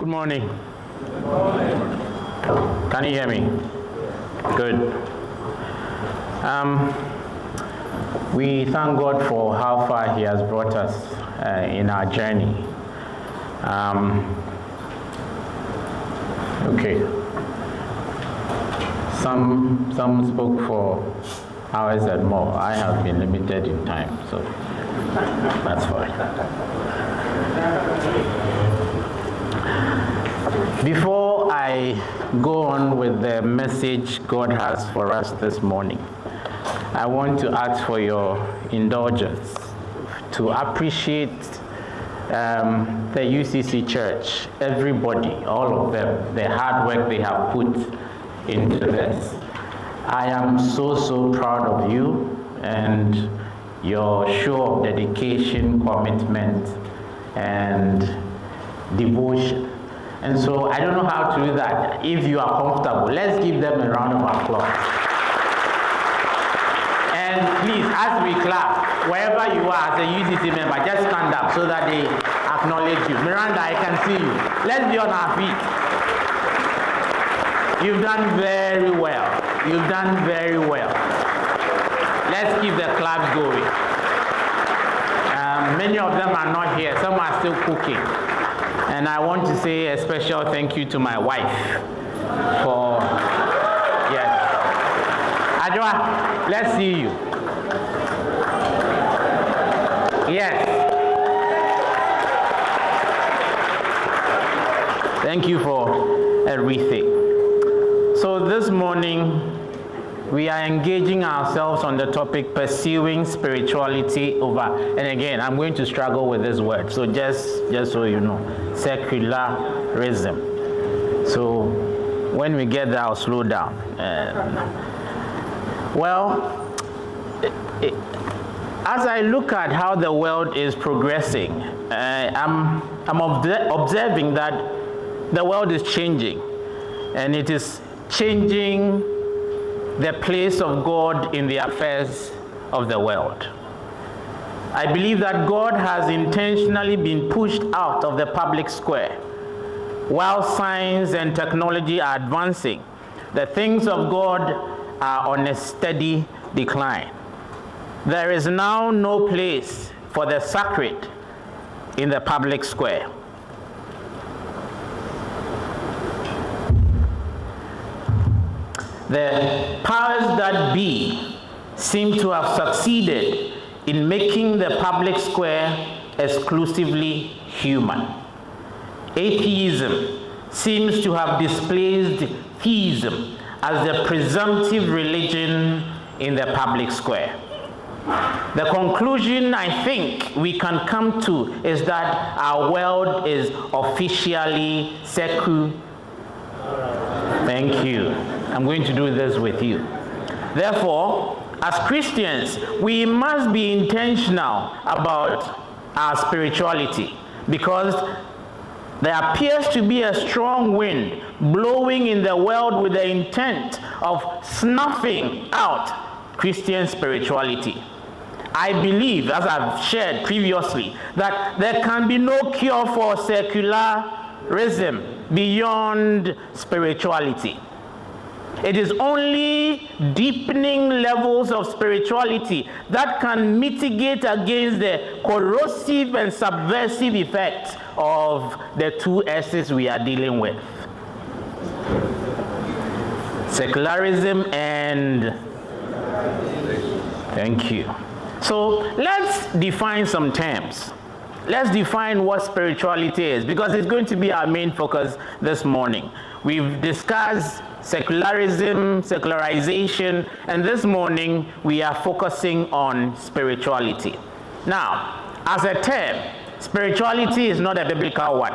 Good morning. Good morning. Can you hear me? Good. We thank God for how far He has brought us in our journey. Okay. Some spoke for hours and more. I have been limited in time, so that's fine. Before I go on with the message God has for us this morning, I want to ask for your indulgence to appreciate the UCC Church, everybody, all of them, the hard work they have put into this. I am so proud of you and your show of dedication, commitment, and devotion. And so I don't know how to do that. If you are comfortable, let's give them a round of applause. And please, as we clap, wherever you are as a UCC member, just stand up so that they acknowledge you. Miranda, I can see you. Let's be on our feet. You've done very well. You've done very well. Let's keep the claps going. Many of them are not here. Some are still cooking. And I want to say a special thank you to my wife for, yes. Adwa, let's see you. Yes. Thank you for everything. So this morning, we are engaging ourselves on the topic pursuing spirituality over, and again, I'm going to struggle with this word, so just so you know, secularism. So when we get there, I'll slow down. As I look at how the world is progressing, I'm observing that the world is changing, and it is changing the place of God in the affairs of the world. I believe that God has intentionally been pushed out of the public square. While science and technology are advancing, the things of God are on a steady decline. There is now no place for the sacred in the public square. The powers that be seem to have succeeded in making the public square exclusively human. Atheism seems to have displaced theism as the presumptive religion in the public square. The conclusion I think we can come to is that our world is officially secular. Thank you. I'm going to do this with you. Therefore, as Christians, we must be intentional about our spirituality, because there appears to be a strong wind blowing in the world with the intent of snuffing out Christian spirituality. I believe, as I've shared previously, that there can be no cure for secularism beyond spirituality. It is only deepening levels of spirituality that can mitigate against the corrosive and subversive effects of the two S's we are dealing with: secularism and... Thank you. So let's define some terms. Let's define what spirituality is, because it's going to be our main focus this morning. We've discussed secularism, secularization, and this morning we are focusing on spirituality. Now, as a term, spirituality is not a biblical one,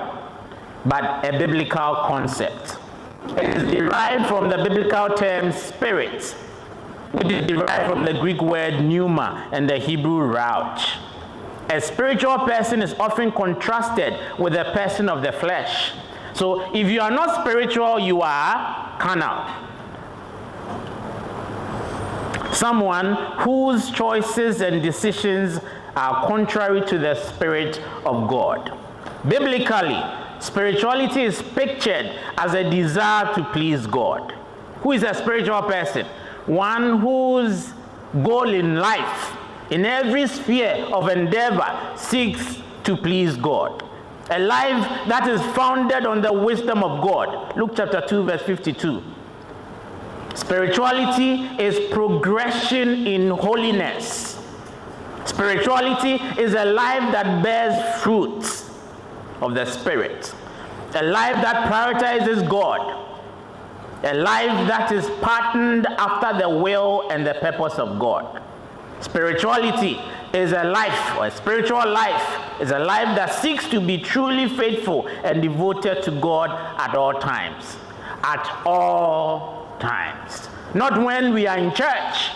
but a biblical concept. It is derived from the biblical term spirit, which is derived from the Greek word pneuma and the Hebrew rauch. A spiritual person is often contrasted with a person of the flesh. So if you are not spiritual, you are carnal. Someone whose choices and decisions are contrary to the Spirit of God. Biblically, spirituality is pictured as a desire to please God. Who is a spiritual person? One whose goal in life, in every sphere of endeavor, seeks to please God. A life that is founded on the wisdom of God. Luke chapter 2, verse 52. Spirituality is progression in holiness. Spirituality is a life that bears fruits of the Spirit. A life that prioritizes God. A life that is patterned after the will and the purpose of God. Spirituality is a life, or a spiritual life, is a life that seeks to be truly faithful and devoted to God at all times. At all times. Not when we are in church,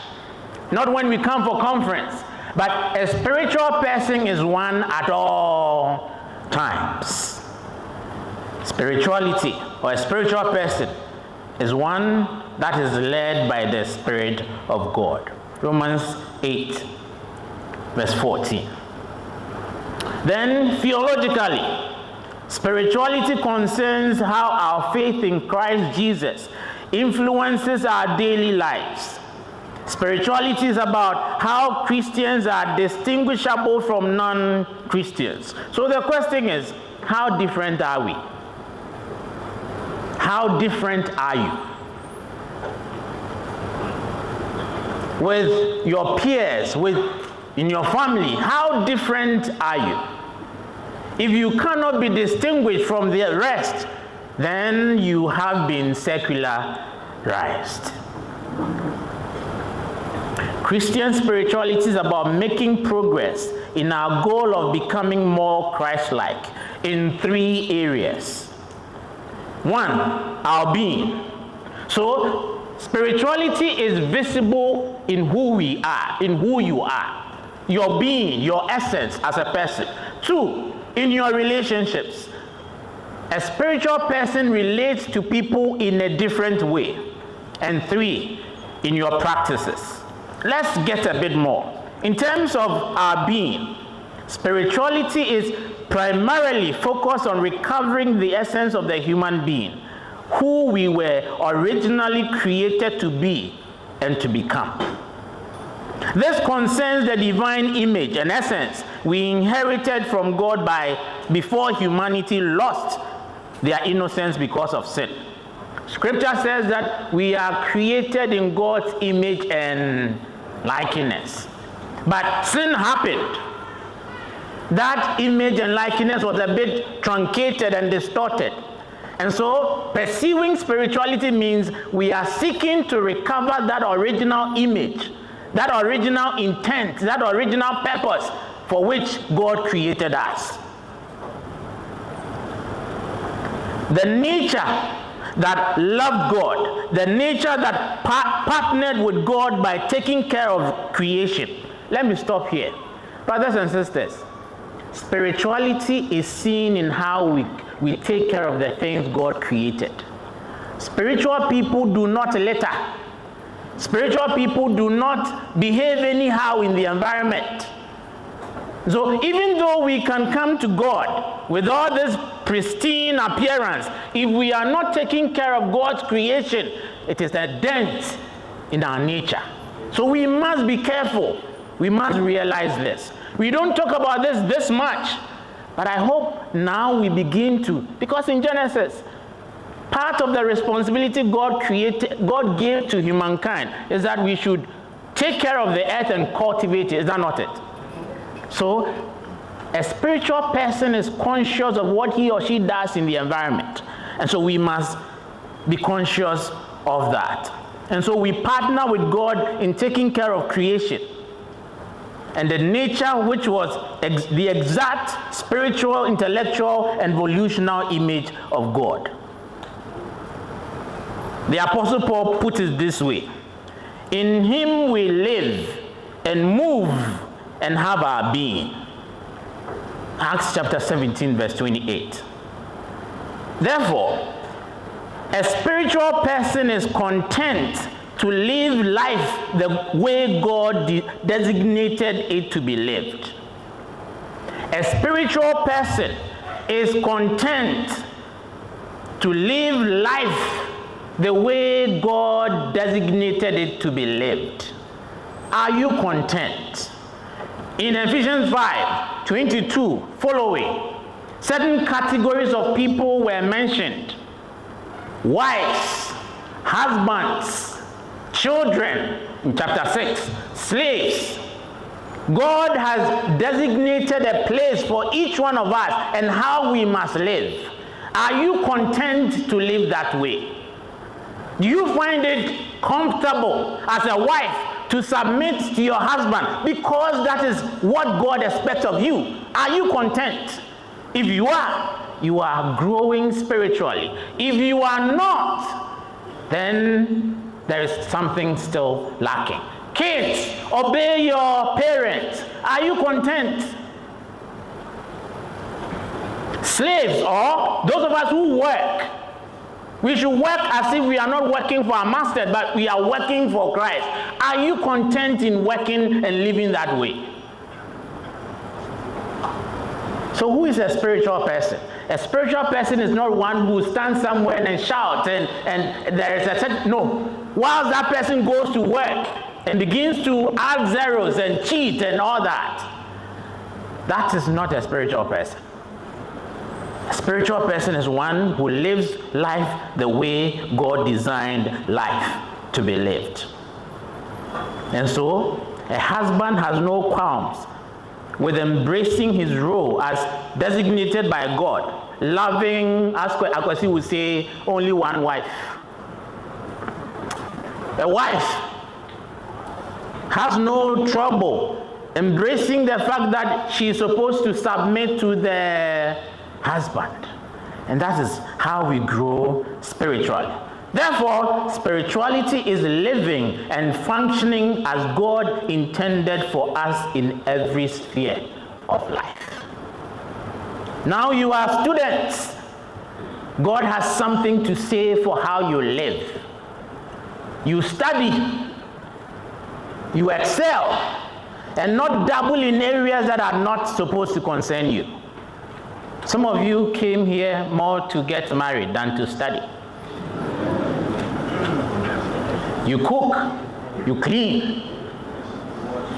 not when we come for conference, but a spiritual person is one at all times. Spirituality, or a spiritual person, is one that is led by the Spirit of God. Romans 8, verse 14. Then, theologically, spirituality concerns how our faith in Christ Jesus influences our daily lives. Spirituality is about how Christians are distinguishable from non-Christians. So the question is, how different are we? How different are you? With your peers, in your family, how different are you? If you cannot be distinguished from the rest, then you have been secularized. Christian spirituality is about making progress in our goal of becoming more Christ-like in 3 areas. 1, our being. So, spirituality is visible in who we are, in who you are. Your being, your essence as a person. 2, in your relationships. A spiritual person relates to people in a different way. And 3, in your practices. Let's get a bit more. In terms of our being, spirituality is primarily focused on recovering the essence of the human being, who we were originally created to be and to become. This concerns the divine image and essence we inherited from God before humanity lost their innocence because of sin. Scripture says that we are created in God's image and likeness. But sin happened. That image and likeness was a bit truncated and distorted. And so, pursuing spirituality means we are seeking to recover that original image, that original intent, that original purpose for which God created us. The nature that loved God, the nature that partnered with God by taking care of creation. Let me stop here. Brothers and sisters, spirituality is seen in how we take care of the things God created. Spiritual people do not litter. Spiritual people do not behave anyhow in the environment. So even though we can come to God with all this pristine appearance, if we are not taking care of God's creation, it is a dent in our nature. So we must be careful. We must realize this. We don't talk about this much, but I hope now we begin to, because in Genesis, part of the responsibility God gave to humankind is that we should take care of the earth and cultivate it. Is that not it? So, a spiritual person is conscious of what he or she does in the environment. And so we must be conscious of that. And so we partner with God in taking care of creation. And the nature which was the exact spiritual, intellectual, and evolutional image of God. The Apostle Paul put it this way: in him we live and move and have our being. Acts chapter 17, verse 28. Therefore, a spiritual person is content to live life the way God designated it to be lived. A spiritual person is content to live life the way God designated it to be lived? Are you content? In Ephesians 5:22 following, certain categories of people were mentioned: wives, husbands, children, in chapter 6, slaves. God has designated a place for each one of us and how we must live. Are you content to live that way? Do you find it comfortable as a wife to submit to your husband because that is what God expects of you? Are you content? If you are growing spiritually. If you are not, then there is something still lacking. Kids, obey your parents. Are you content? Slaves, or those of us who work, we should work as if we are not working for our master, but we are working for Christ. Are you content in working and living that way? So who is a spiritual person? A spiritual person is not one who stands somewhere and shouts and there is a set. No. Whilst that person goes to work and begins to add zeros and cheat and all that, that is not a spiritual person. A spiritual person is one who lives life the way God designed life to be lived. And so, a husband has no qualms with embracing his role as designated by God, loving, as Akwasi would say, only one wife. A wife has no trouble embracing the fact that she is supposed to submit to the husband. And that is how we grow spiritually. Therefore, spirituality is living and functioning as God intended for us in every sphere of life. Now you are students. God has something to say for how you live. You study, you excel, and not dabble in areas that are not supposed to concern you. Some of you came here more to get married than to study. You cook, you clean,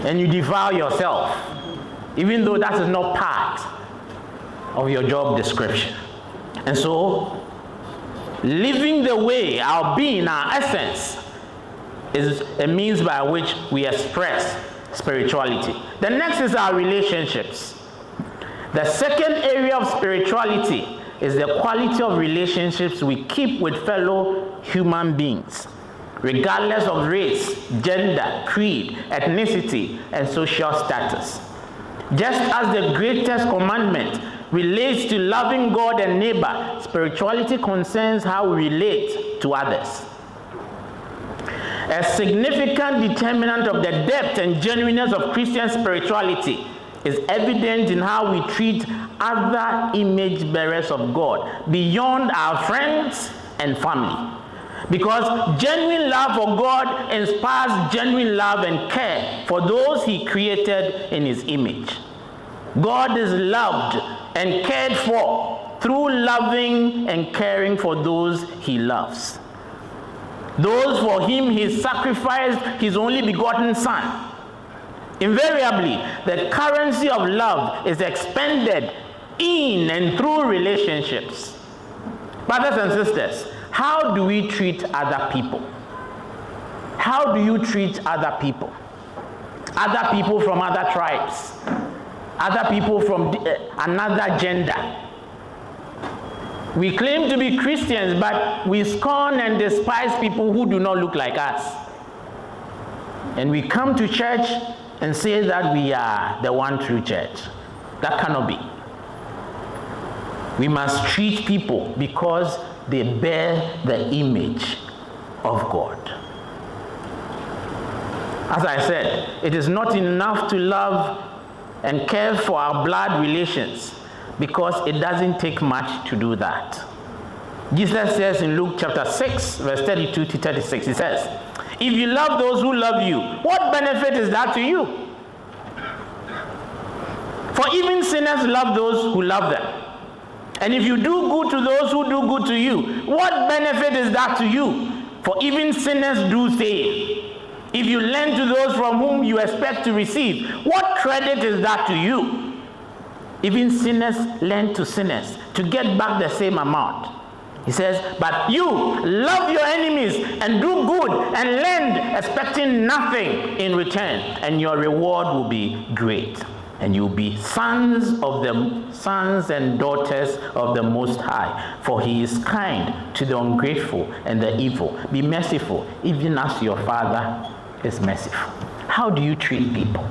and you devour yourself, even though that is not part of your job description. And so, living the way, our being, our essence, is a means by which we express spirituality. The next is our relationships. The second area of spirituality is the quality of relationships we keep with fellow human beings, regardless of race, gender, creed, ethnicity, and social status. Just as the greatest commandment relates to loving God and neighbor, spirituality concerns how we relate to others. A significant determinant of the depth and genuineness of Christian spirituality is evident in how we treat other image bearers of God beyond our friends and family. Because genuine love for God inspires genuine love and care for those he created in his image. God is loved and cared for through loving and caring for those he loves. Those for him he sacrificed his only begotten Son. Invariably, the currency of love is expended in and through relationships. Brothers and sisters, how do we treat other people? How do you treat other people? Other people from other tribes, other people from another gender. We claim to be Christians, but we scorn and despise people who do not look like us. And we come to church and say that we are the one true church. That cannot be. We must treat people because they bear the image of God. As I said, it is not enough to love and care for our blood relations, because it doesn't take much to do that. Jesus says in Luke chapter 6, verse 32 to 36, he says, if you love those who love you, what benefit is that to you? For even sinners love those who love them. And if you do good to those who do good to you, what benefit is that to you? For even sinners do same. If you lend to those from whom you expect to receive, what credit is that to you? Even sinners lend to sinners to get back the same amount. He says, but you love your enemies and do good and lend, expecting nothing in return, and your reward will be great. And you'll be sons and daughters of the Most High, for he is kind to the ungrateful and the evil. Be merciful, even as your Father is merciful. How do you treat people?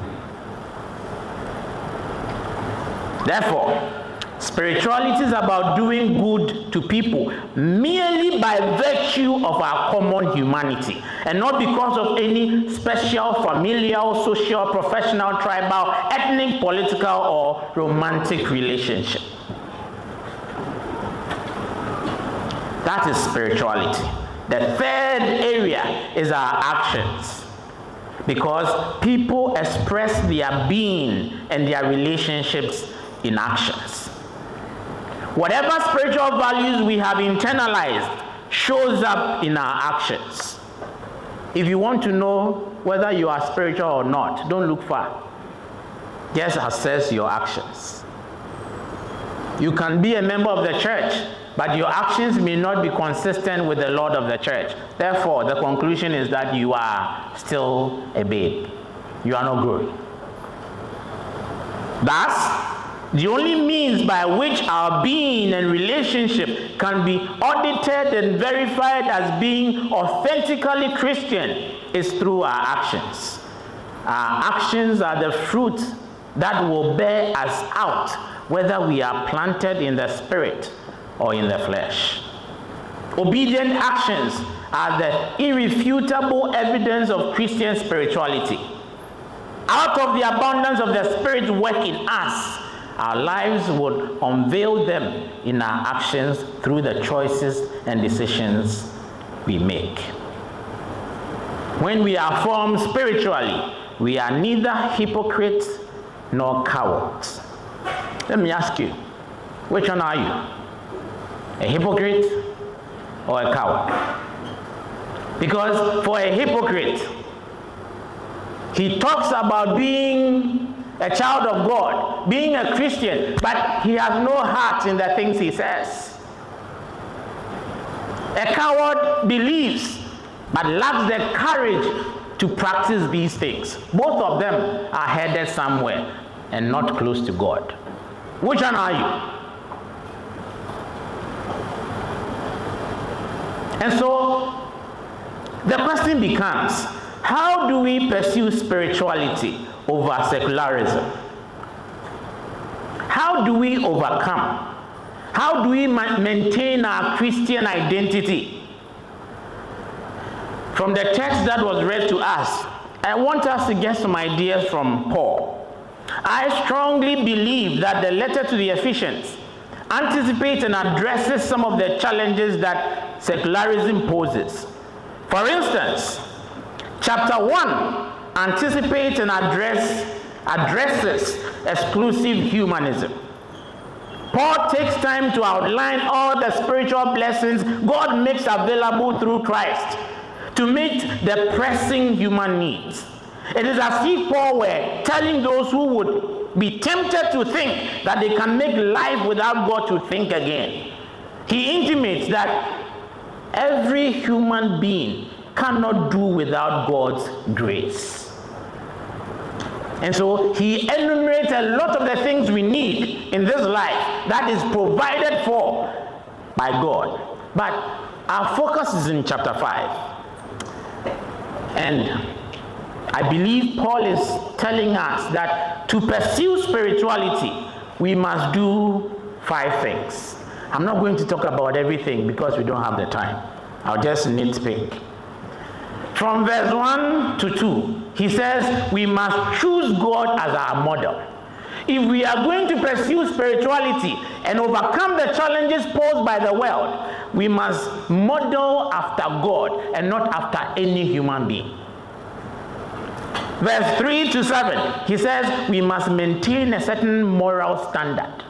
Therefore, spirituality is about doing good to people merely by virtue of our common humanity, and not because of any special, familial, social, professional, tribal, ethnic, political, or romantic relationship. That is spirituality. The third area is our actions, because people express their being and their relationships in actions. Whatever spiritual values we have internalized shows up in our actions. If you want to know whether you are spiritual or not, don't look far. Just assess your actions. You can be a member of the church, but your actions may not be consistent with the Lord of the church. Therefore, the conclusion is that you are still a babe. You are not growing. Thus, the only means by which our being and relationship can be audited and verified as being authentically Christian is through our actions. Our actions are the fruit that will bear us out, whether we are planted in the spirit or in the flesh. Obedient actions are the irrefutable evidence of Christian spirituality. Out of the abundance of the Spirit's work in us, our lives would unveil them in our actions through the choices and decisions we make. When we are formed spiritually, we are neither hypocrites nor cowards. Let me ask you, which one are you? A hypocrite or a coward? Because for a hypocrite, he talks about being a child of God, being a Christian, but he has no heart in the things he says. A coward believes, but lacks the courage to practice these things. Both of them are headed somewhere and not close to God. Which one are you? And so, the question becomes, how do we pursue spirituality over secularism? How do we overcome? How do we maintain our Christian identity? From the text that was read to us, I want us to get some ideas from Paul. I strongly believe that the letter to the Ephesians anticipates and addresses some of the challenges that secularism poses. For instance, chapter 1 anticipates and addresses exclusive humanism. Paul takes time to outline all the spiritual blessings God makes available through Christ to meet the pressing human needs. It is as if Paul were telling those who would be tempted to think that they can make life without God to think again. He intimates that every human being cannot do without God's grace. And so he enumerates a lot of the things we need in this life that is provided for by God. But our focus is in chapter 5. And I believe Paul is telling us that to pursue spirituality, we must do 5 things. I'm not going to talk about everything because we don't have the time. I'll just nitpick. From verse 1 to 2, he says we must choose God as our model. If we are going to pursue spirituality and overcome the challenges posed by the world, we must model after God and not after any human being. Verse 3 to 7, he says we must maintain a certain moral standard.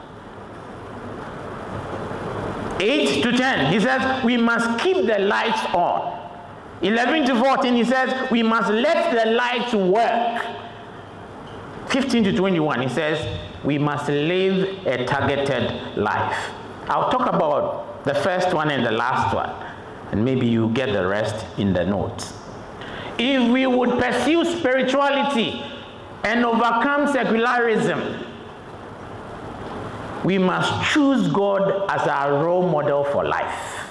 8 to 10, he says, we must keep the lights on. 11 to 14, he says, we must let the lights work. 15 to 21, he says, we must live a targeted life. I'll talk about the first one and the last one, and maybe you get the rest in the notes. If we would pursue spirituality and overcome secularism, we must choose God as our role model for life.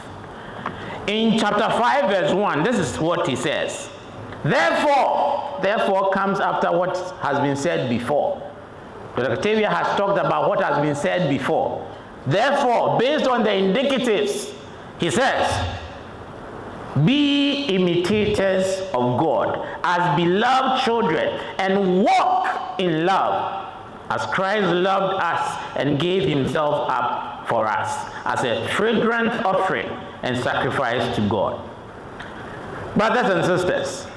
In chapter 5, verse 1, this is what he says. Therefore comes after what has been said before. Dr. Octavia has talked about what has been said before. Therefore, based on the indicatives, he says, be imitators of God as beloved children and walk in love as Christ loved us and gave himself up for us as a fragrant offering and sacrifice to God. Brothers and sisters,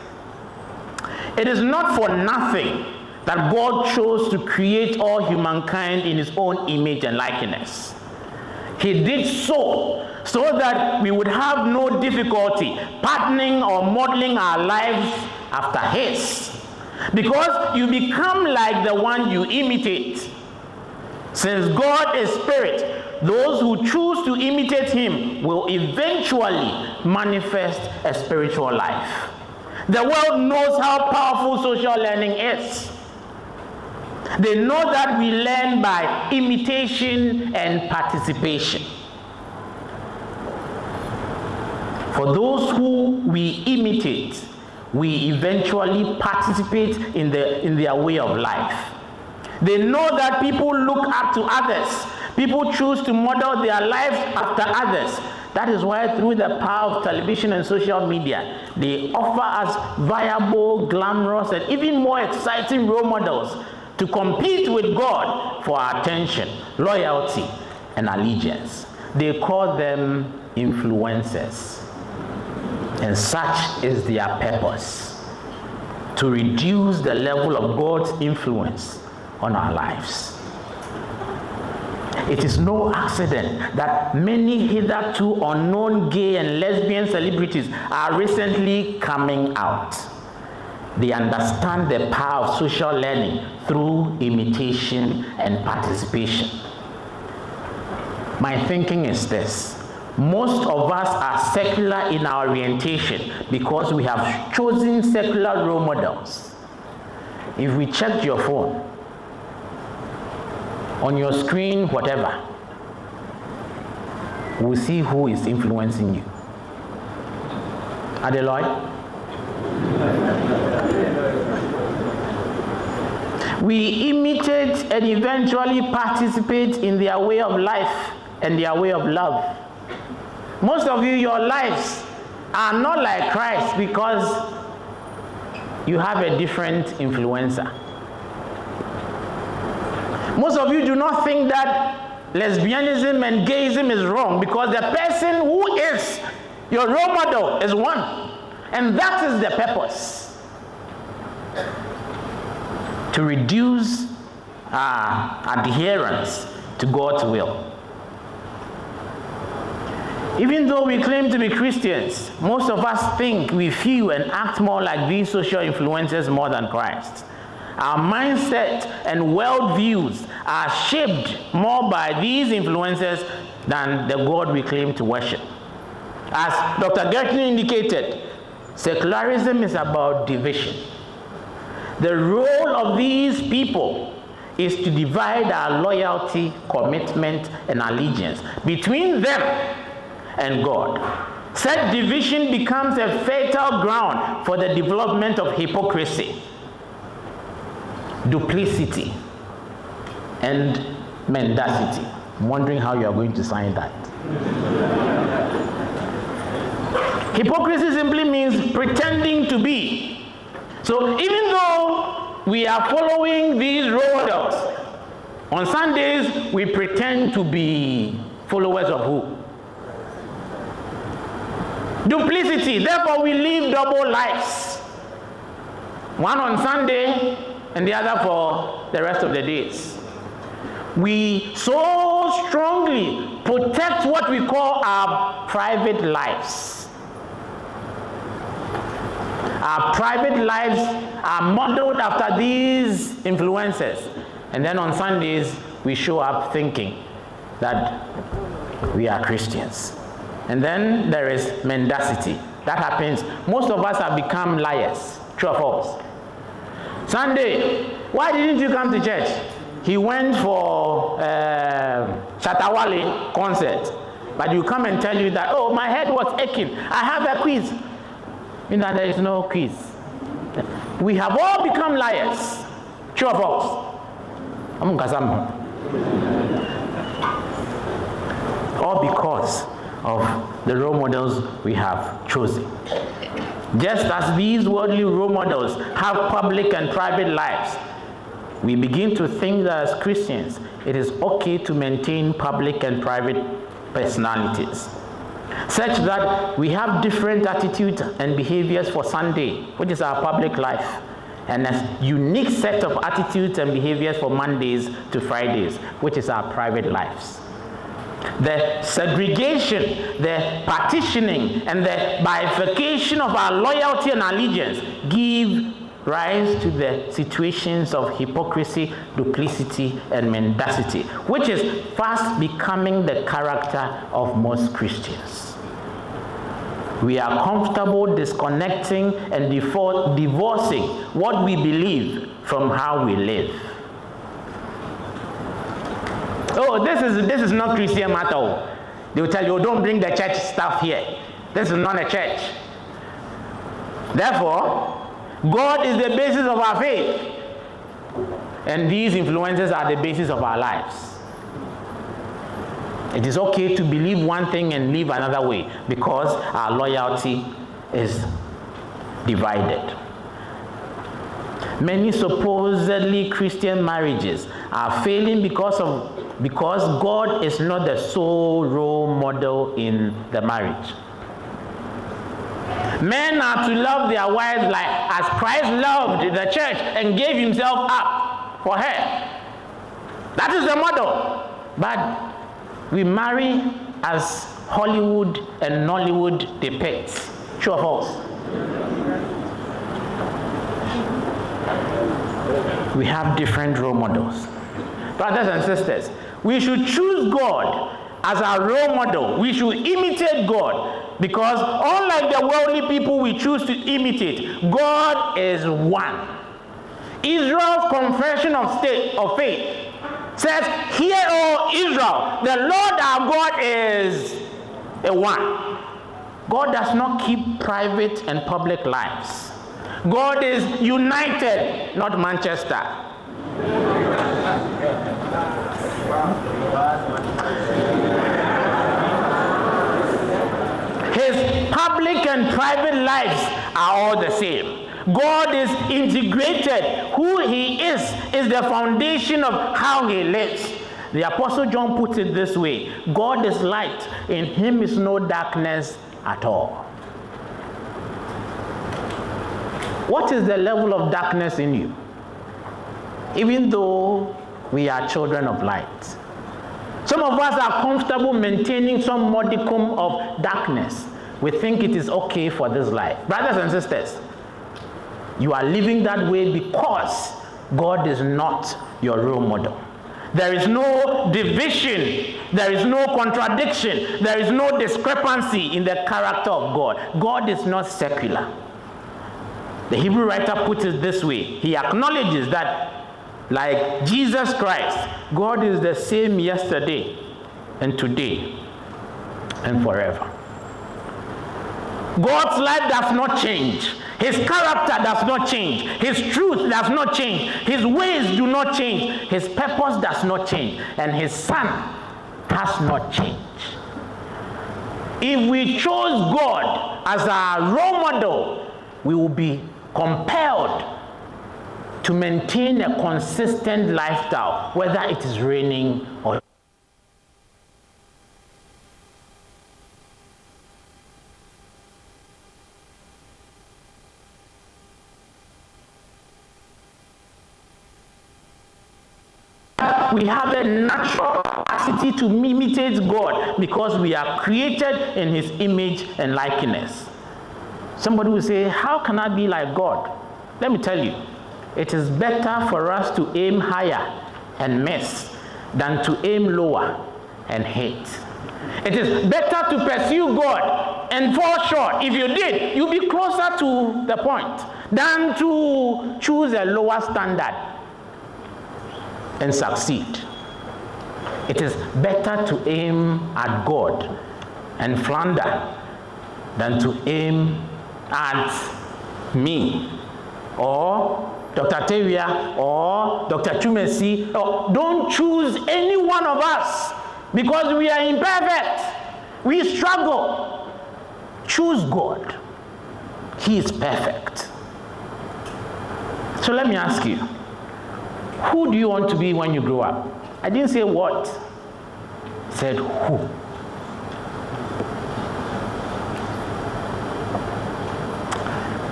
it is not for nothing that God chose to create all humankind in his own image and likeness. He did so that we would have no difficulty patterning or modeling our lives after his. Because you become like the one you imitate. Since God is spirit, those who choose to imitate him will eventually manifest a spiritual life. The world knows how powerful social learning is. They know that we learn by imitation and participation. For those who we imitate, we eventually participate in their way of life. They know that people look up to others. People choose to model their lives after others. That is why through the power of television and social media, they offer us viable, glamorous, and even more exciting role models to compete with God for our attention, loyalty, and allegiance. They call them influencers. And such is their purpose, to reduce the level of God's influence on our lives. It is no accident that many hitherto unknown gay and lesbian celebrities are recently coming out. They understand the power of social learning through imitation and participation. My thinking is this. Most of us are secular in our orientation because we have chosen secular role models. If we checked your phone, on your screen, whatever, we'll see who is influencing you. Adeloy? We imitate and eventually participate in their way of life and their way of love. Most of you, your lives are not like Christ because you have a different influencer. Most of you do not think that lesbianism and gayism is wrong because the person who is your role model is one. And that is the purpose. To reduce adherence to God's will. Even though we claim to be Christians, most of us think we feel and act more like these social influencers more than Christ. Our mindset and worldviews are shaped more by these influences than the God we claim to worship. As Dr. Gertner indicated, secularism is about division. The role of these people is to divide our loyalty, commitment, and allegiance between them and God. Such division becomes a fatal ground for the development of hypocrisy, duplicity, and mendacity. I'm wondering how you are going to sign that. Hypocrisy simply means pretending to be. So even though we are following these role models, on Sundays we pretend to be followers of who? Duplicity. Therefore we live double lives. One on Sunday and the other for the rest of the days. We so strongly protect what we call our private lives. Our private lives are modeled after these influences. And then on Sundays, we show up thinking that we are Christians. And then there is mendacity. That happens. Most of us have become liars. True or false? Sunday, why didn't you come to church? He went for Shatawale concert. But you come and tell you that, oh, my head was aching. I have a quiz. You know, there is no quiz. We have all become liars. True or false? All because of the role models we have chosen. Just as these worldly role models have public and private lives, we begin to think that as Christians, it is okay to maintain public and private personalities, such that we have different attitudes and behaviors for Sunday, which is our public life, and a unique set of attitudes and behaviors for Mondays to Fridays, which is our private lives. The segregation, the partitioning, and the bifurcation of our loyalty and allegiance give rise to the situations of hypocrisy, duplicity, and mendacity, which is fast becoming the character of most Christians. We are comfortable disconnecting and divorcing what we believe from how we live. Oh, this is not Christian matter. They will tell you, oh, don't bring the church stuff here. This is not a church. Therefore, God is the basis of our faith. And these influences are the basis of our lives. It is okay to believe one thing and live another way because our loyalty is divided. Many supposedly Christian marriages are failing because God is not the sole role model in the marriage. Men are to love their wives like as Christ loved the church and gave himself up for her. That is the model. But we marry as Hollywood and Nollywood depicts. True or false? We have different role models. Brothers and sisters, we should choose God as our role model. We should imitate God, because unlike the worldly people we choose to imitate, God is one. Israel's confession of faith says, "Hear, O Israel, the Lord our God is a one." God does not keep private and public lives. God is united, not Manchester. His public and private lives are all the same. God is integrated. Who he is the foundation of how he lives. The Apostle John puts it this way: God is light, in him is no darkness at all. What is the level of darkness in you? Even though we are children of light, some of us are comfortable maintaining some modicum of darkness. We think it is okay for this life. Brothers and sisters, you are living that way because God is not your role model. There is no division, there is no contradiction, there is no discrepancy in the character of God. God is not secular. The Hebrew writer puts it this way: he acknowledges that, like Jesus Christ, God is the same yesterday and today and forever. God's life does not change. His character does not change. His truth does not change. His ways do not change. His purpose does not change. And his Son has not changed. If we chose God as our role model, we will be compelled to maintain a consistent lifestyle, whether it is raining or we have a natural capacity to imitate God because we are created in his image and likeness. Somebody will say, how can I be like God? Let me tell you, it is better for us to aim higher and miss than to aim lower and hate. It is better to pursue God and fall short. If you did, you'll be closer to the point than to choose a lower standard and succeed. It is better to aim at God and flounder than to aim at me or Dr. Tevia or Dr. Chumesi. Don't choose any one of us because we are imperfect. We struggle. Choose God. He is perfect. So let me ask you, who do you want to be when you grow up? I didn't say what. I said who.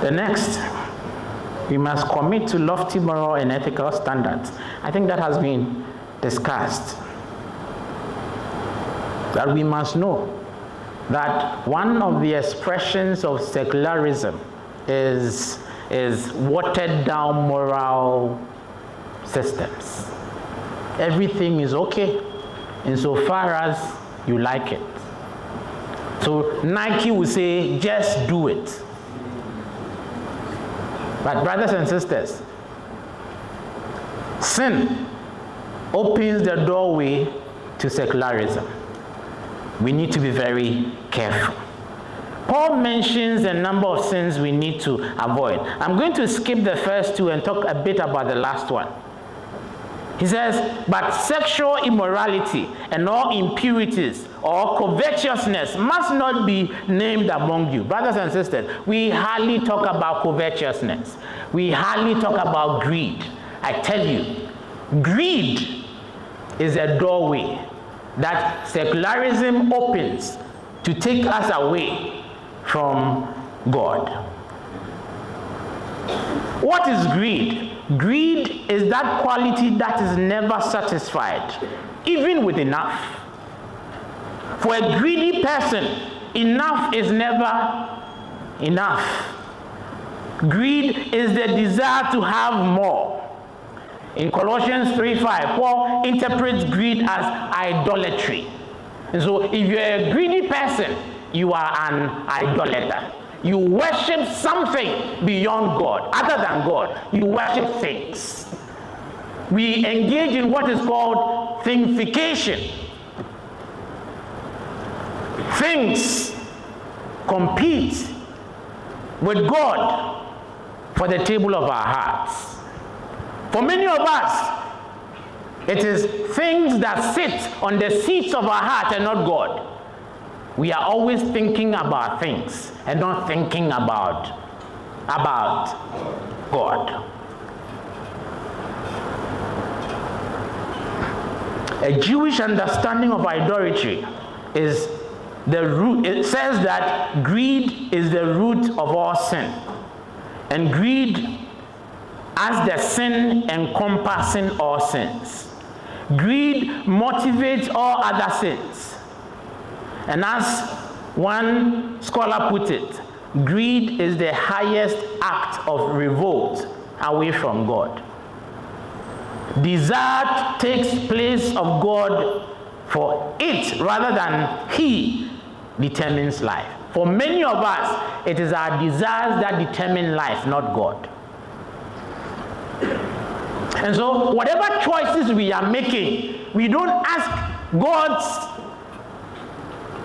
The next, we must commit to lofty moral and ethical standards. I think that has been discussed. That we must know that one of the expressions of secularism is watered down moral systems. Everything is okay insofar as you like it. So Nike will say, just do it. But brothers and sisters, sin opens the doorway to secularism. We need to be very careful. Paul mentions a number of sins we need to avoid. I'm going to skip the first two and talk a bit about the last one. He says, but sexual immorality and all impurities or covetousness must not be named among you. Brothers and sisters, we hardly talk about covetousness. We hardly talk about greed. I tell you, greed is a doorway that secularism opens to take us away from God. What is greed? Greed is that quality that is never satisfied, even with enough. For a greedy person, enough is never enough. Greed is the desire to have more. In Colossians 3:5, Paul interprets greed as idolatry. And so if you're a greedy person, you are an idolater. You worship something beyond God, other than God. You worship things. We engage in what is called thingification. Things compete with God for the table of our hearts. For many of us, it is things that sit on the seats of our heart and not God. We are always thinking about things and not thinking about God. A Jewish understanding of idolatry is the root. It says that greed is the root of all sin. And greed as the sin encompassing all sins. Greed motivates all other sins. And as one scholar put it, greed is the highest act of revolt away from God. Desire takes place of God for it rather than he determines life. For many of us, it is our desires that determine life, not God. And so, whatever choices we are making, we don't ask God's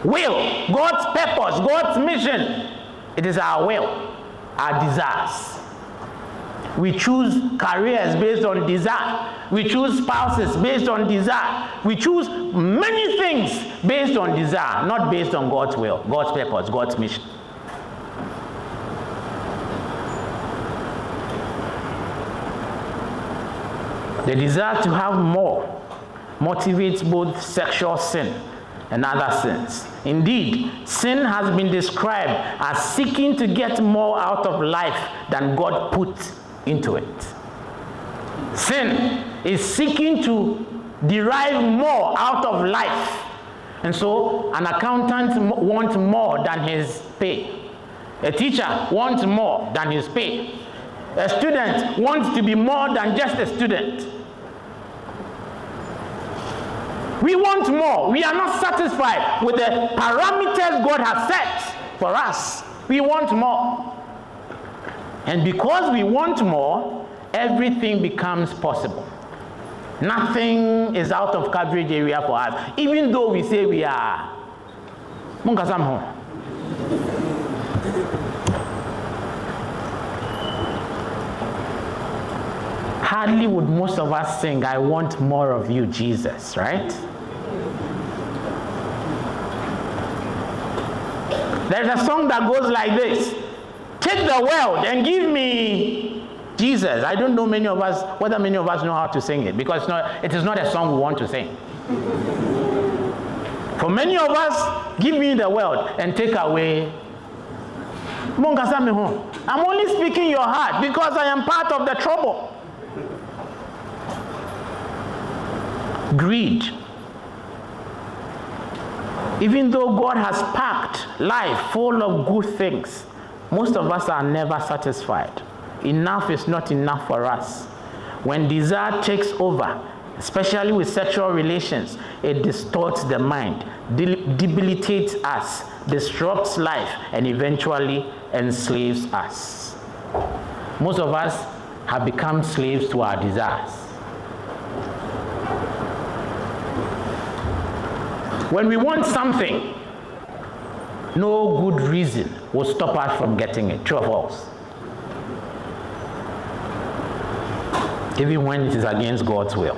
will, God's purpose, God's mission. It is our will, our desires. We choose careers based on desire. We choose spouses based on desire. We choose many things based on desire, not based on God's will, God's purpose, God's mission. The desire to have more motivates both sexual sin and other sins. Indeed, sin has been described as seeking to get more out of life than God put into it. Sin is seeking to derive more out of life. And so an accountant wants more than his pay. A teacher wants more than his pay. A student wants to be more than just a student. We want more. We are not satisfied with the parameters God has set for us. We want more. And because we want more, everything becomes possible. Nothing is out of coverage area for us, even though we say we are. Hardly would most of us sing, "I want more of you, Jesus," right? There's a song that goes like this: "Take the world and give me Jesus." I don't know whether many of us know how to sing it, because it is not a song we want to sing. For many of us, give me the world and take away. I'm only speaking your heart because I am part of the trouble. Greed. Even though God has packed life full of good things, most of us are never satisfied. Enough is not enough for us. When desire takes over, especially with sexual relations, it distorts the mind, debilitates us, disrupts life, and eventually enslaves us. Most of us have become slaves to our desires. When we want something, no good reason will stop us from getting it. True or false? Even when it is against God's will.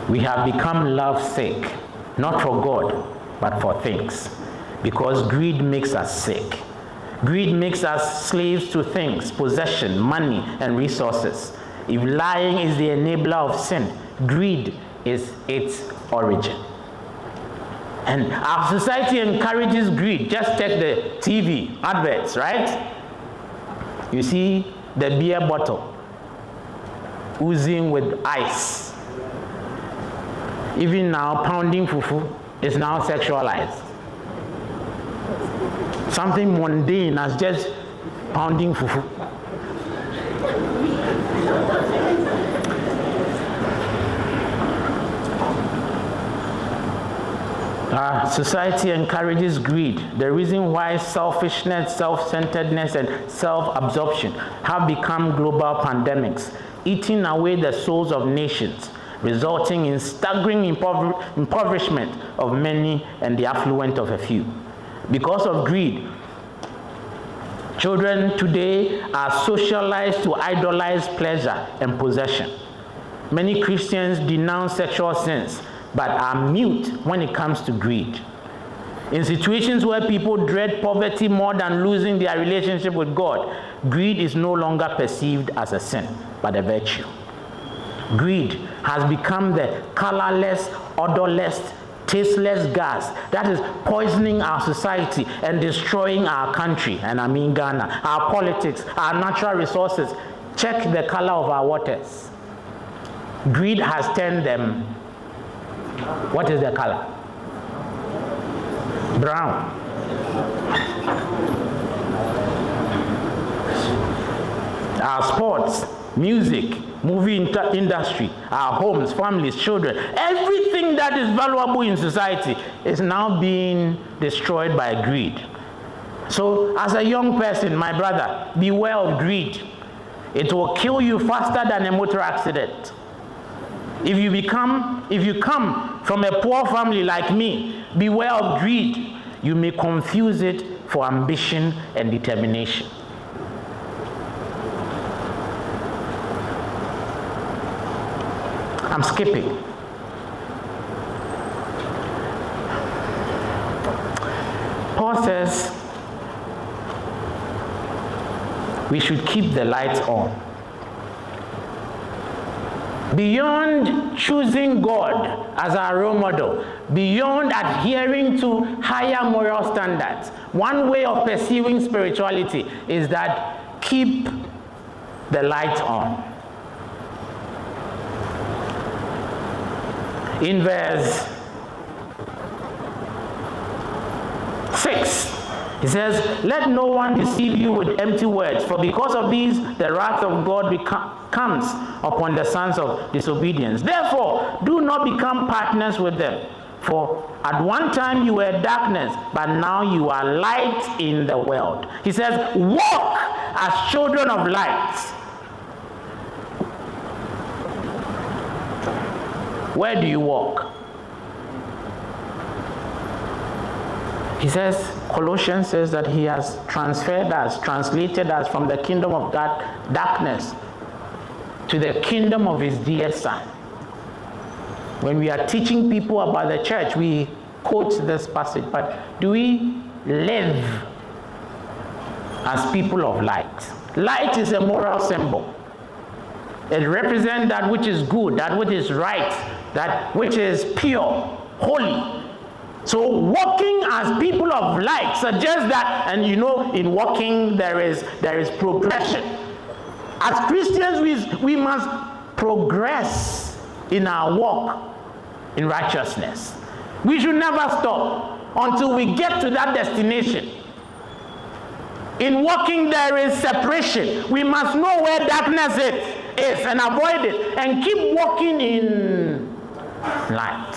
We have become lovesick, not for God, but for things. Because greed makes us sick. Greed makes us slaves to things, possession, money, and resources. If lying is the enabler of sin, greed is its origin. And our society encourages greed. Just check the TV adverts, right? You see the beer bottle oozing with ice. Even now, pounding fufu is now sexualized. Something mundane as just pounding fufu. Our society encourages greed. The reason why selfishness, self-centeredness, and self-absorption have become global pandemics, eating away the souls of nations, resulting in staggering impoverishment of many and the affluent of a few. Because of greed, children today are socialized to idolize pleasure and possession. Many Christians denounce sexual sins, but are mute when it comes to greed. In situations where people dread poverty more than losing their relationship with God, greed is no longer perceived as a sin, but a virtue. Greed has become the colorless, odorless, tasteless gas that is poisoning our society and destroying our country, and I mean Ghana, our politics, our natural resources. Check the color of our waters. Greed has turned them. What is the color? Brown. Our sports, music, movie industry, our homes, families, children, everything that is valuable in society is now being destroyed by greed. So as a young person, my brother, beware of greed. It will kill you faster than a motor accident. If you come from a poor family like me, beware of greed. You may confuse it for ambition and determination. I'm skipping. Paul says we should keep the lights on. Beyond choosing God as our role model, beyond adhering to higher moral standards, one way of pursuing spirituality is that keep the light on. In verse 6, he says, let no one deceive you with empty words, for because of these the wrath of God comes upon the sons of disobedience. Therefore, do not become partners with them. For at one time you were darkness, but now you are light in the world. He says, walk as children of light. Where do you walk? He says, Colossians says that he has transferred us, translated us from the kingdom of darkness to the kingdom of his dear Son. When we are teaching people about the church, we quote this passage, but do we live as people of light? Light is a moral symbol. It represents that which is good, that which is right, that which is pure, holy. So walking as people of light suggests that, and you know, in walking there is progression. As Christians, we must progress in our walk in righteousness. We should never stop until we get to that destination. In walking there is separation. We must know where darkness is and avoid it and keep walking in light.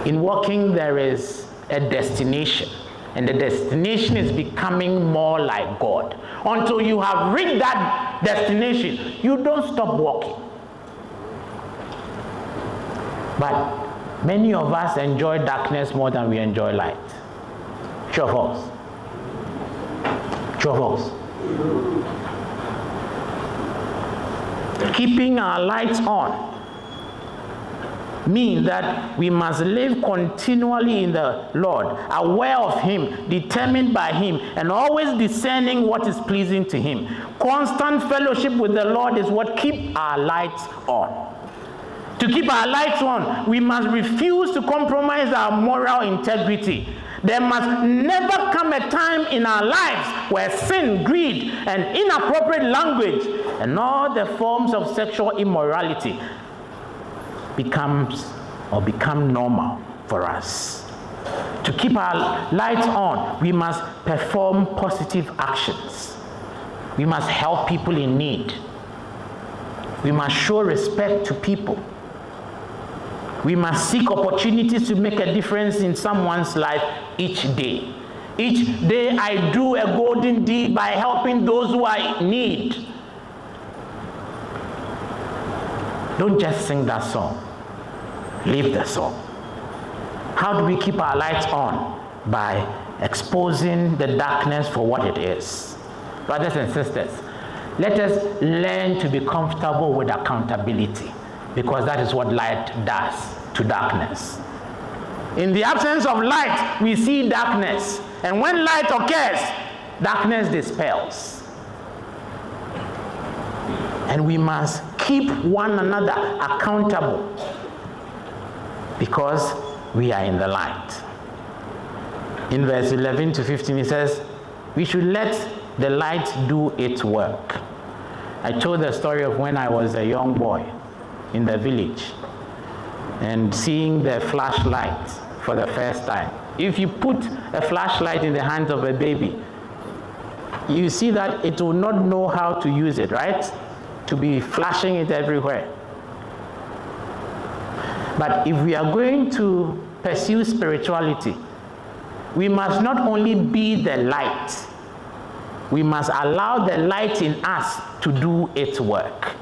In walking there is a destination, and the destination is becoming more like God. Until you have reached that destination, you don't stop walking. But many of us enjoy darkness more than we enjoy light. True or false? True or false? Keeping our lights on means that we must live continually in the Lord, aware of him, determined by him, and always discerning what is pleasing to him. Constant fellowship with the Lord is what keeps our lights on. To keep our lights on, we must refuse to compromise our moral integrity. There must never come a time in our lives where sin, greed, and inappropriate language and all the forms of sexual immorality become normal for us. To keep our lights on, we must perform positive actions. We must help people in need. We must show respect to people. We must seek opportunities to make a difference in someone's life each day. Each day I do a golden deed by helping those who are in need. Don't just sing that song. Live the song. How do we keep our lights on? By exposing the darkness for what it is. Brothers and sisters, let us learn to be comfortable with accountability, because that is what light does to darkness. In the absence of light, we see darkness. And when light occurs, darkness dispels. And we must keep one another accountable, because we are in the light. In verse 11 to 15, it says, we should let the light do its work. I told the story of when I was a young boy in the village and seeing the flashlight for the first time. If you put a flashlight in the hands of a baby, you see that it will not know how to use it, right? To be flashing it everywhere. But if we are going to pursue spirituality, we must not only be the light, we must allow the light in us to do its work.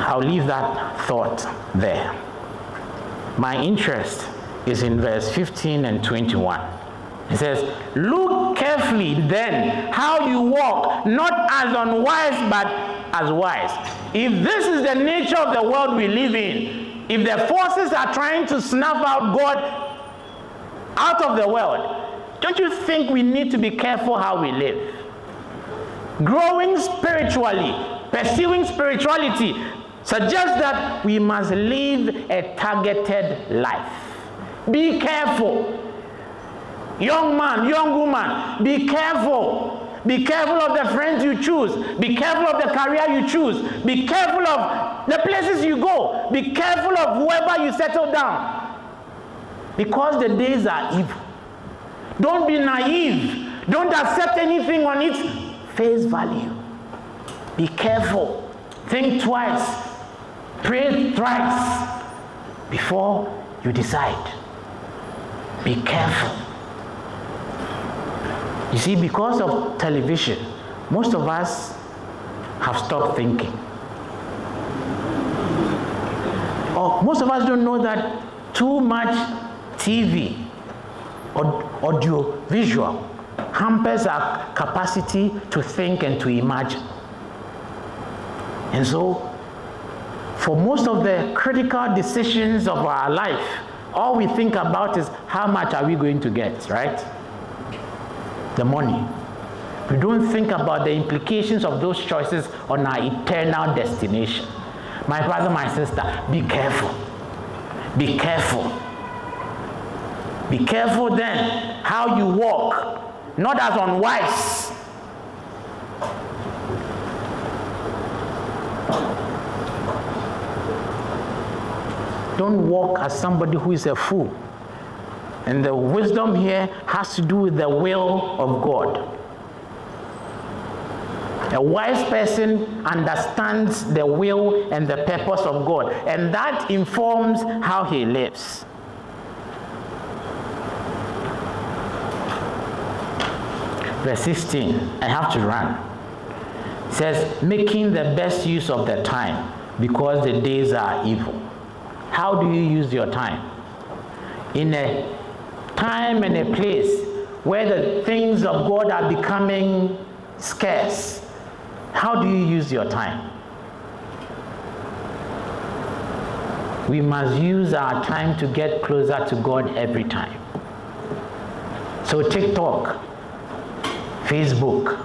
I'll leave that thought there. My interest is in verse 15 and 21. It says, look carefully then how you walk, not as unwise, but as wise. If this is the nature of the world we live in, if the forces are trying to snuff out God out of the world, don't you think we need to be careful how we live? Growing spiritually, pursuing spirituality, suggests that we must live a targeted life. Be careful. Young man, young woman, be careful. Be careful of the friends you choose. Be careful of the career you choose. Be careful of the places you go. Be careful of whoever you settle down. Because the days are evil. Don't be naive. Don't accept anything on its face value. Be careful. Think twice. Pray thrice before you decide. Be careful. You see, because of television, most of us have stopped thinking. Or most of us don't know that too much TV or audio visual hampers our capacity to think and to imagine. And so, for most of the critical decisions of our life, all we think about is how much are we going to get, right? The money. We don't think about the implications of those choices on our eternal destination. My brother, my sister, be careful. Be careful. Be careful then how you walk, not as unwise. Don't walk as somebody who is a fool. And the wisdom here has to do with the will of God. A wise person understands the will and the purpose of God, and that informs how he lives. Verse 16, I have to run. It says, making the best use of the time because the days are evil. How do you use your time? In a time and a place where the things of God are becoming scarce, how do you use your time? We must use our time to get closer to God every time. So TikTok, Facebook,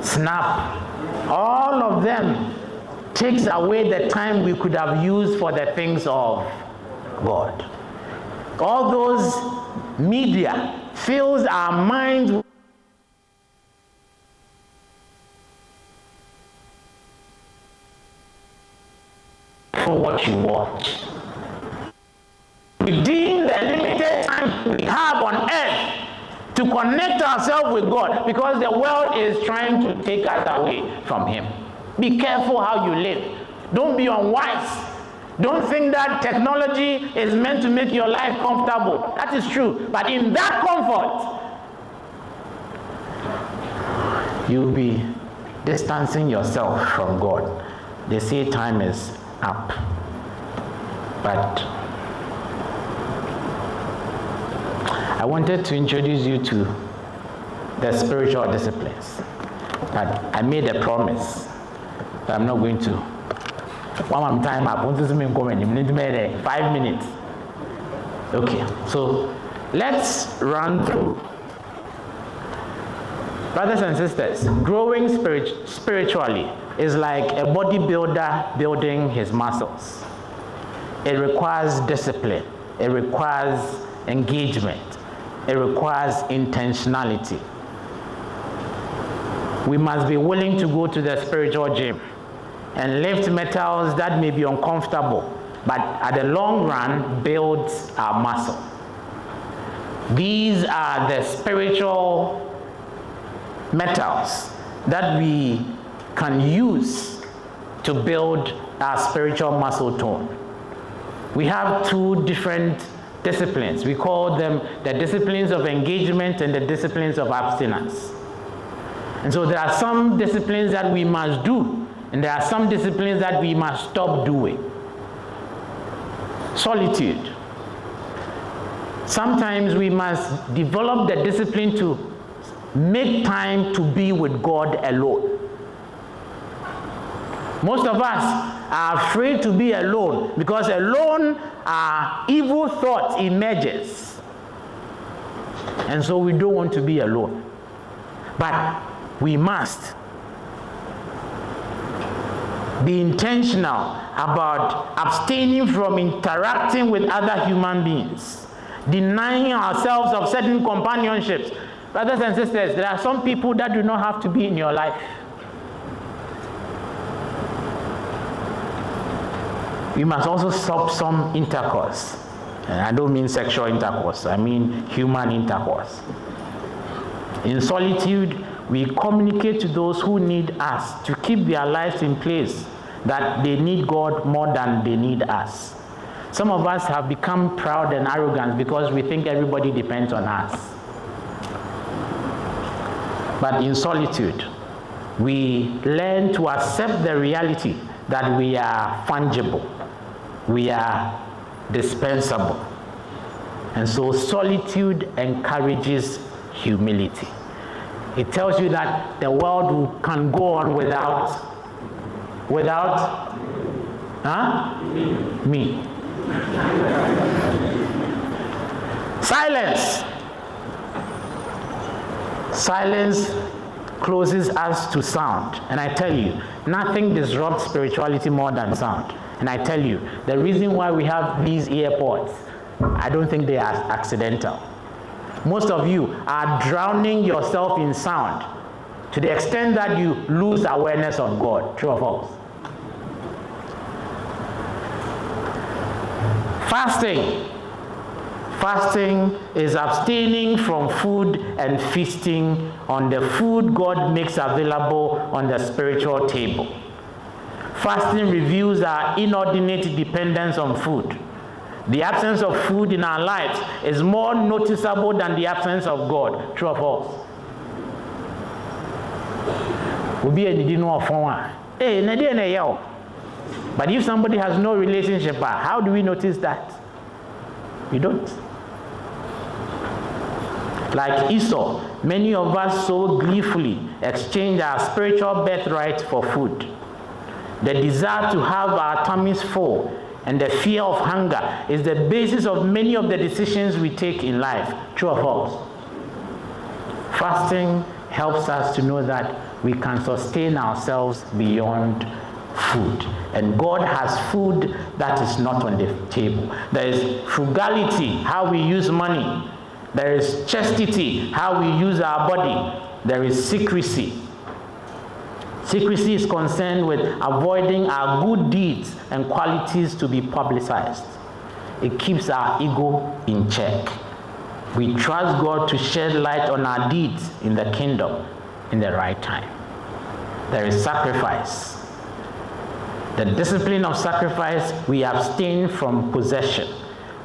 Snap, all of them takes away the time we could have used for the things of God. All those media fills our minds for what you watch. Within the limited time we have on earth to connect ourselves with God, because the world is trying to take us away from Him. Be careful how you live. Don't be unwise. Don't think that technology is meant to make your life comfortable. That is true. But in that comfort, you'll be distancing yourself from God. They say time is up. But I wanted to introduce you to the spiritual disciplines. But I made a promise that I'm not going to. One time I want to see me comment. 5 minutes. Okay, so let's run through. Brothers and sisters, growing spiritually is like a bodybuilder building his muscles. It requires discipline. It requires engagement. It requires intentionality. We must be willing to go to the spiritual gym and lift metals that may be uncomfortable, but at the long run builds our muscle. These are the spiritual metals that we can use to build our spiritual muscle tone. We have two different disciplines. We call them the disciplines of engagement and the disciplines of abstinence. And so there are some disciplines that we must do, and there are some disciplines that we must stop doing. Solitude. Sometimes we must develop the discipline to make time to be with God alone. Most of us are afraid to be alone because alone our evil thoughts emerges. And so we don't want to be alone. But we must be intentional about abstaining from interacting with other human beings, denying ourselves of certain companionships, Brothers and sisters, there are some people that do not have to be in your life. You must also stop some intercourse. And I don't mean sexual intercourse, I mean human intercourse. In solitude, we communicate to those who need us to keep their lives in place, that they need God more than they need us. Some of us have become proud and arrogant because we think everybody depends on us. But in solitude, we learn to accept the reality that we are fungible, we are dispensable. And so solitude encourages humility. It tells you that the world can go on without me. Silence. Silence closes us to sound. And I tell you, nothing disrupts spirituality more than sound. And I tell you, the reason why we have these earpods, I don't think they are accidental. Most of you are drowning yourself in sound to the extent that you lose awareness of God. True or false? Fasting. Fasting is abstaining from food and feasting on the food God makes available on the spiritual table. Fasting reveals our inordinate dependence on food. The absence of food in our lives is more noticeable than the absence of God. True or false? But if somebody has no relationship, how do we notice that? We don't. Like Esau, many of us so gleefully exchange our spiritual birthright for food. The desire to have our tummies full and the fear of hunger is the basis of many of the decisions we take in life. True or false? Fasting helps us to know that we can sustain ourselves beyond food. And God has food that is not on the table. There is frugality, how we use money. There is chastity, how we use our body. There is secrecy. Secrecy is concerned with avoiding our good deeds and qualities to be publicized. It keeps our ego in check. We trust God to shed light on our deeds in the kingdom in the right time. There is sacrifice. The discipline of sacrifice, we abstain from possession.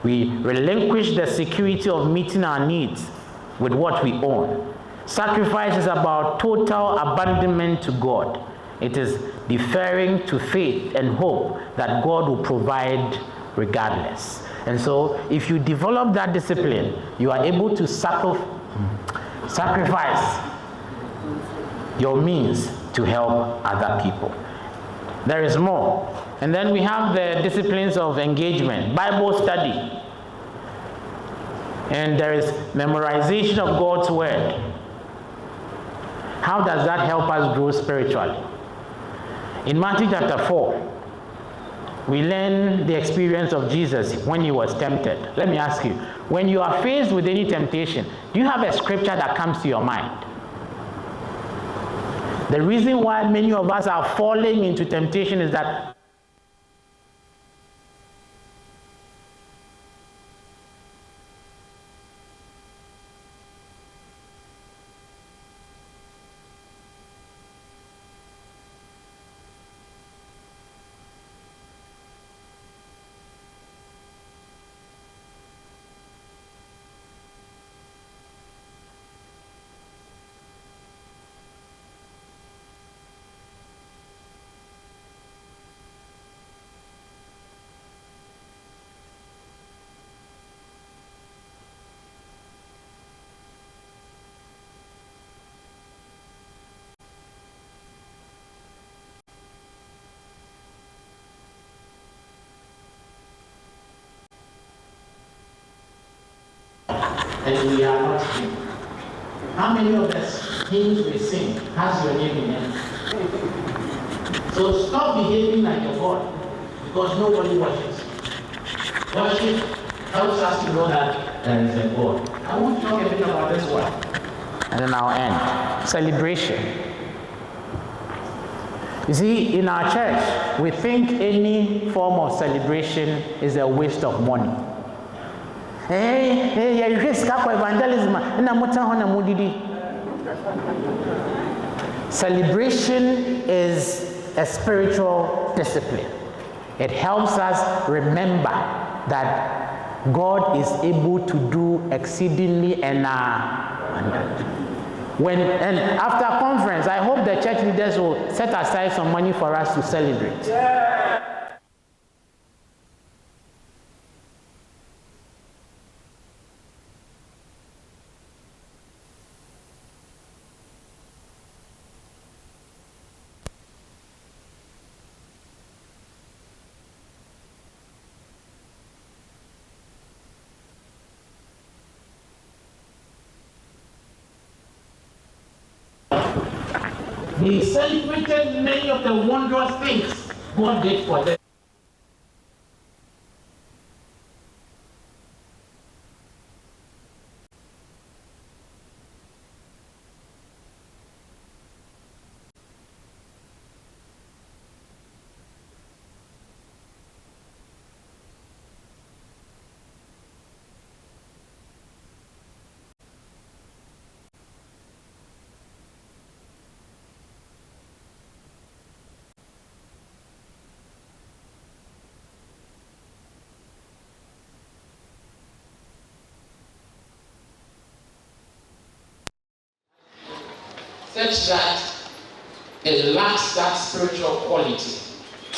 We relinquish the security of meeting our needs with what we own. Sacrifice is about total abandonment to God. It is deferring to faith and hope that God will provide regardless. And so, if you develop that discipline, you are able to sacrifice your means to help other people. There is more. And then we have the disciplines of engagement, Bible study. And there is memorization of God's word. How does that help us grow spiritually? In Matthew chapter 4, we learn the experience of Jesus when he was tempted. Let me ask you, when you are faced with any temptation, do you have a scripture that comes to your mind? The reason why many of us are falling into temptation is that and we are not him. How many of the hymns we sing has your name in it? So stop behaving like a God, because nobody worships. Worship helps us to know that there is a God. I want to talk a bit about this one. And then I'll end. Celebration. You see, in our church, we think any form of celebration is a waste of money. Hey, you just for evangelism. Celebration is a spiritual discipline. It helps us remember that God is able to do exceedingly and and after conference, I hope the church leaders will set aside some money for us to celebrate. Yeah. They celebrated many of the wondrous things God did for them. Such that it lacks that spiritual quality.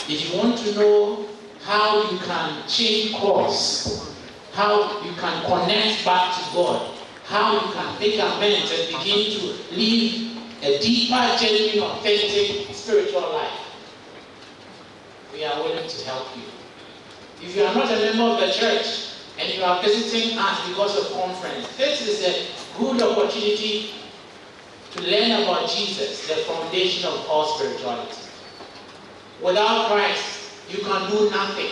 If you want to know how you can change course, how you can connect back to God, how you can make amends and begin to live a deeper, genuine, authentic spiritual life, we are willing to help you. If you are not a member of the church and you are visiting us because of conference, this is a good opportunity to learn about Jesus, the foundation of all spirituality. Without Christ, you can do nothing.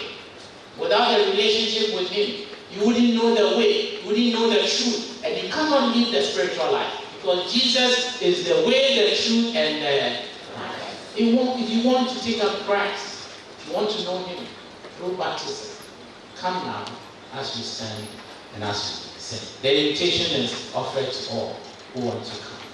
Without a relationship with Him, you wouldn't know the way, you wouldn't know the truth, and you cannot live the spiritual life. Because Jesus is the way, the truth, and the life. If you want to take up Christ, if you want to know Him through baptism, come now as we stand and as we sing. The invitation is offered to all who want to come.